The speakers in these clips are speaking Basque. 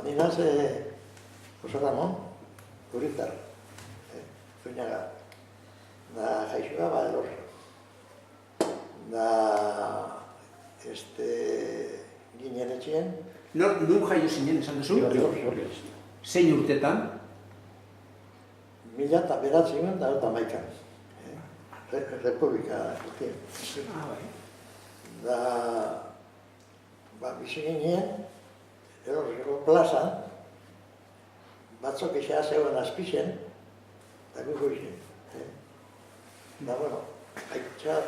Ninaz, Jose Ramon, Urizar, Zuñaga, da jaixua Elorrio. Da, ginen etxien. Nun jaio zinen esan duzu? Elorrio. Zein urtetan? 1991. Republika. Da, bizi ginen, Elorrioko plazan, batzok eixea zegoen azpixen, eta guko izin. Da, bueno, haitxa,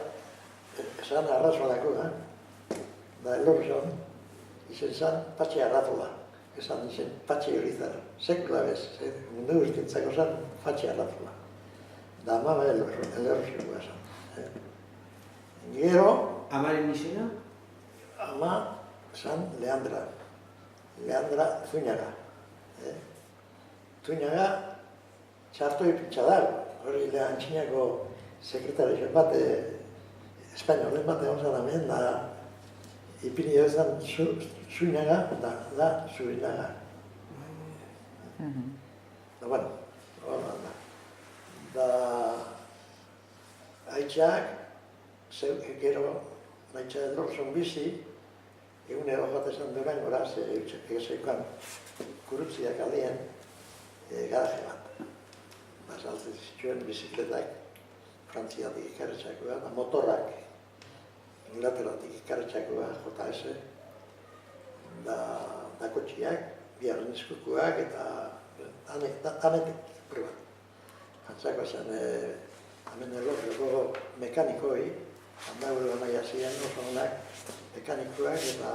esan arrazolako da, da Elorrion, izen zan Patxi Arrazola, esan izen Patxi Urizar, sekula bez, mundu guztientzako zan Patxi Arrazola. Da, amama Elorrioa esan. Gero, Amaren izena? ama zan Leandra Zuñaga. Zuñaga txartoi pitza da, hori Antxinako sekretarixo bat, espainolen bat egon zan hemen, da ipini ezan Zuñaga, da Zuñaga. Da, bueno, da haitxak, gero haitxa Elorrion bizi, egunero bat esan Durangora, egizeukan kurutziak aldean garaje bat. Saltzen zituen bizikletak Frantziatik ikarretxakoa, da motorrak Inglaterratik ikarretxakoa, JS, da kotxiak, biharren izkukuak eta danetik probat. Antzako zen, hemen Elorrioko mekanikoi, handauro nahi hasien oso honak, mekanikoak eta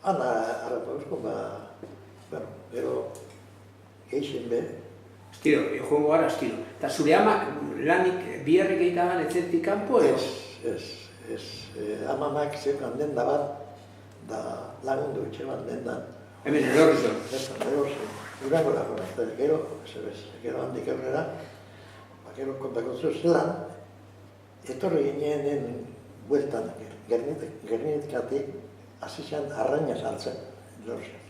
ana harrapa eusko, bueno, gero geixen be. Estiro, joango gara estiro. Eta zure amak lanik biharrik egitagan etzetik kanpo edo? Ez. Amamak zeukan denda bat, da lagundu etxe bat dendan. Hemen Elorrion. Elorrion, Durango dago, gero handik aurrera, gero kontako zelan, etorri ginenen bueltan, Gernitikatik hasi zen arraina saltzen, Elorrion.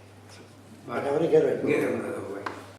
Baina hori gero egin.